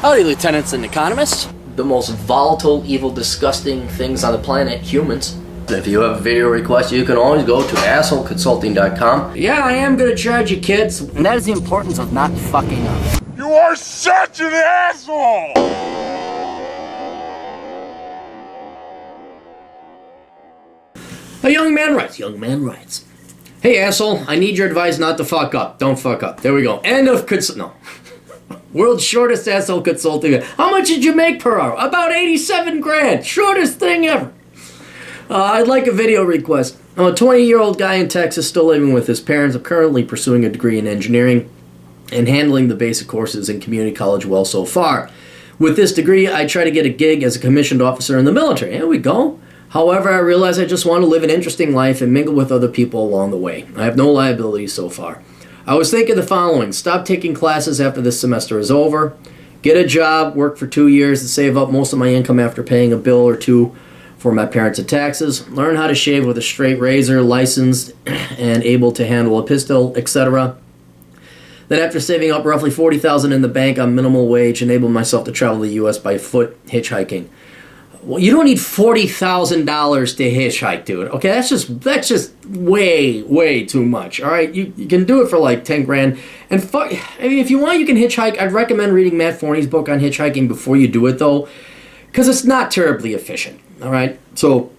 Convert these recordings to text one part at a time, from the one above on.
Howdy, lieutenants and economists. The most volatile, evil, disgusting things on the planet, humans. If you have a video request, you can always go to assholeconsulting.com. Yeah, I am gonna charge you, kids. And that is the importance of not fucking up. You are such an asshole! A young man writes. Hey, asshole, I need your advice not to fuck up. Don't fuck up. There we go. End of no. World's shortest asshole consulting. How much did you make per hour? About 87 grand. Shortest thing ever. I'd like a video request. I'm a 20-year-old guy in Texas still living with his parents. I'm currently pursuing a degree in engineering and handling the basic courses in community college well so far. With this degree, I try to get a gig as a commissioned officer in the military. There we go. However, I realize I just want to live an interesting life and mingle with other people along the way. I have no liabilities so far. I was thinking the following. Stop taking classes after this semester is over. Get a job, work for 2 years, and save up most of my income after paying a bill or two for my parents' taxes. Learn how to shave with a straight razor, licensed and able to handle a pistol, etc. Then after saving up roughly $40,000 in the bank on minimal wage, enable myself to travel the U.S. by foot hitchhiking. Well, you don't need $40,000 to hitchhike, dude. Okay, that's just way too much. All right, you can do it for like 10 grand. And fuck, I mean, if you want, you can hitchhike. I'd recommend reading Matt Forney's book on hitchhiking before you do it, though, because it's not terribly efficient. All right, so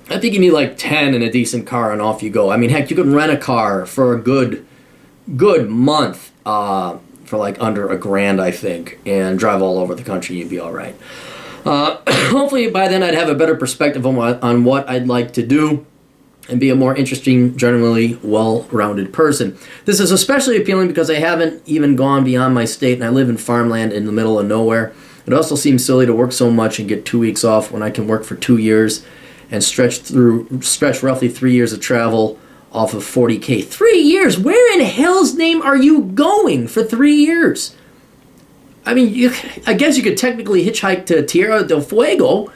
I think you need like 10 and a decent car, and off you go. I mean, heck, you could rent a car for a good month for like under $1,000, I think, and drive all over the country. You'd be all right. Hopefully by then I'd have a better perspective on what I'd like to do and be a more interesting, generally well-rounded person. This is especially appealing because I haven't even gone beyond my state and I live in farmland in the middle of nowhere. It also seems silly to work so much and get 2 weeks off when I can work for 2 years and stretch roughly 3 years of travel off of $40K. 3 years? Where in hell's name are you going for 3 years? I mean, I guess you could technically hitchhike to Tierra del Fuego,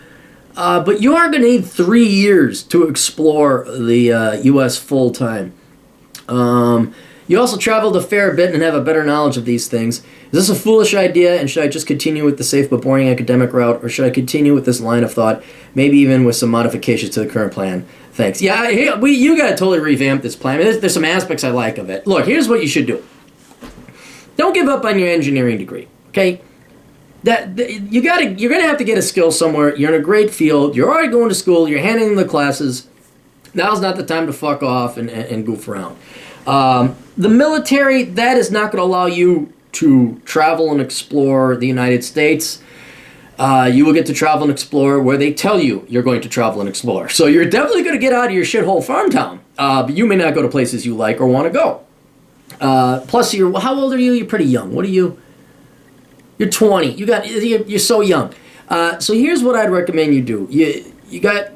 but you are going to need 3 years to explore the U.S. full-time. You also traveled a fair bit and have a better knowledge of these things. Is this a foolish idea, and should I just continue with the safe but boring academic route, or should I continue with this line of thought, maybe even with some modifications to the current plan? Thanks. Yeah, you got to totally revamp this plan. There's some aspects I like of it. Look, here's what you should do. Don't give up on your engineering degree. Okay, you're gonna have to get a skill somewhere. You're in a great field. You're already going to school. You're handling the classes. Now's not the time to fuck off and goof around. The military, that is not going to allow you to travel and explore the United States. You will get to travel and explore where they tell you you're going to travel and explore. So you're definitely going to get out of your shithole farm town. But you may not go to places you like or want to go. Plus, how old are you? You're pretty young. What are you? You're 20. You're so young. So here's what I'd recommend you do. You got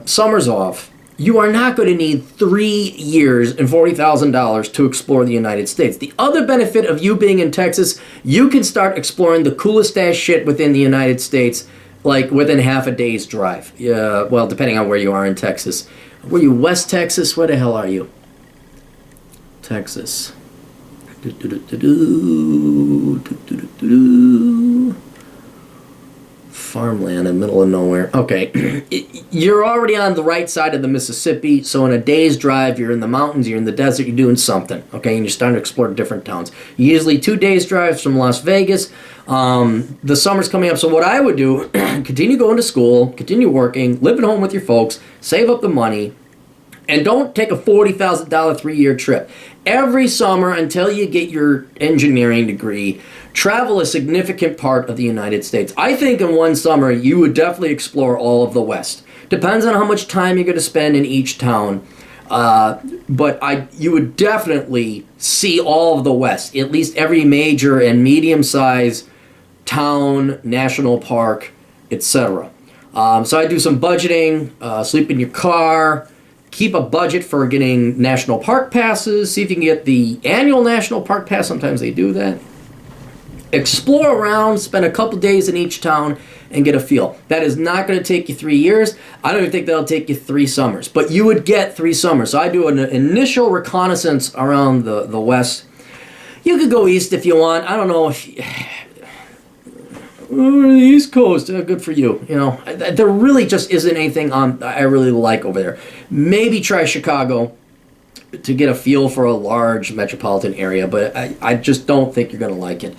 summers off. You are not going to need 3 years and $40,000 to explore the United States. The other benefit of you being in Texas, you can start exploring the coolest ass shit within the United States, like within half a day's drive. Well, depending on where you are in Texas. Were you West Texas? Where the hell are you? Texas. Farmland in the middle of nowhere. Okay, you're already on the right side of the Mississippi, so in a day's drive, you're in the mountains, you're in the desert, you're doing something, okay, and you're starting to explore different towns. Usually 2 days drives from Las Vegas. The summer's coming up, so what I would do, continue going to school, continue working, live at home with your folks, save up the money, and don't take a $40,000 3-year trip. Every summer until you get your engineering degree, travel a significant part of the United States. I think in one summer you would definitely explore all of the West. Depends on how much time you're going to spend in each town. But you would definitely see all of the West, at least every major and medium-sized town, national park, etc. So I do some budgeting, sleep in your car, keep a budget for getting national park passes, see if you can get the annual national park pass. Sometimes they do that. Explore around, spend a couple days in each town, and get a feel. That is not going to take you 3 years. I don't even think that'll take you 3 summers. But you would get 3 summers. So I do an initial reconnaissance around the West. You could go east if you want. I don't know if... the East Coast, good for you. You know, there really just isn't anything I really like over there. Maybe try Chicago to get a feel for a large metropolitan area, but I just don't think you're going to like it.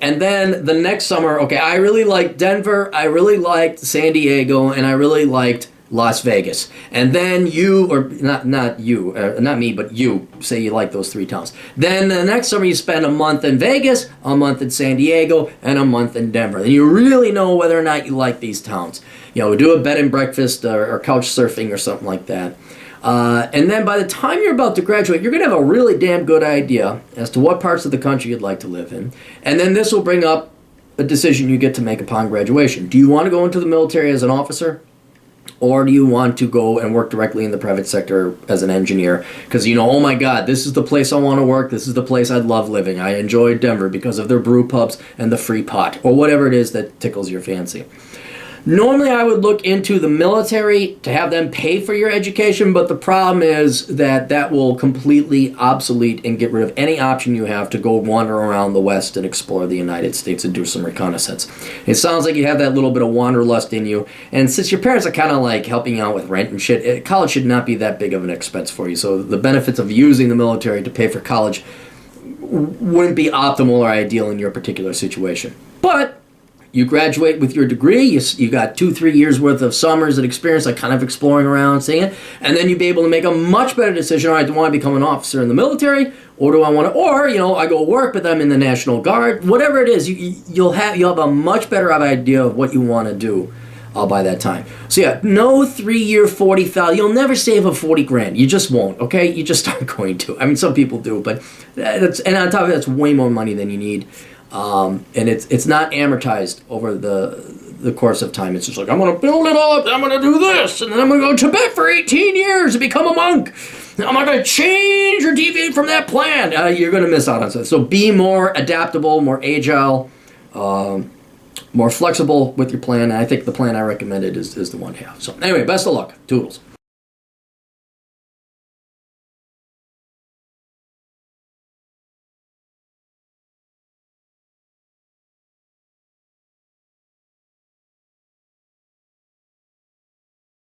And then the next summer, okay, I really liked Denver, I really liked San Diego, and I really liked Las Vegas. And then you, or not me, but you, say you like those 3 towns. Then the next summer you spend a month in Vegas, a month in San Diego, and a month in Denver. And you really know whether or not you like these towns. You know, do a bed and breakfast or couch surfing or something like that. And then by the time you're about to graduate, you're going to have a really damn good idea as to what parts of the country you'd like to live in. And then this will bring up a decision you get to make upon graduation. Do you want to go into the military as an officer? Or do you want to go and work directly in the private sector as an engineer? Because you know, oh my God, this is the place I want to work. This is the place I'd love living. I enjoy Denver because of their brew pubs and the free pot. Or whatever it is that tickles your fancy. Normally I would look into the military to have them pay for your education, but the problem is that will completely obsolete and get rid of any option you have to go wander around the West and explore the United States and do some reconnaissance. It sounds like you have that little bit of wanderlust in you, and since your parents are kind of like helping out with rent and shit, college should not be that big of an expense for you, so the benefits of using the military to pay for college wouldn't be optimal or ideal in your particular situation. But you graduate with your degree, you got 2-3 years worth of summers and experience, like kind of exploring around, seeing it, and then you'll be able to make a much better decision. All right, do I want to become an officer in the military, or do I want to, or, you know, I go work, but I'm in the National Guard, whatever it is, you'll have a much better idea of what you want to do by that time. So yeah, no 3-year 40,000, you'll never save a 40 grand, you just won't, okay? You just aren't going to. I mean, some people do, but and on top of that, that's way more money than you need. And it's not amortized over the course of time. It's just like, I'm going to build it up, I'm going to do this, and then I'm going to go to Tibet for 18 years and become a monk. I'm not going to change or deviate from that plan. You're going to miss out on stuff. So be more adaptable, more agile, more flexible with your plan. And I think the plan I recommended is the one to have. So anyway, best of luck. Toodles.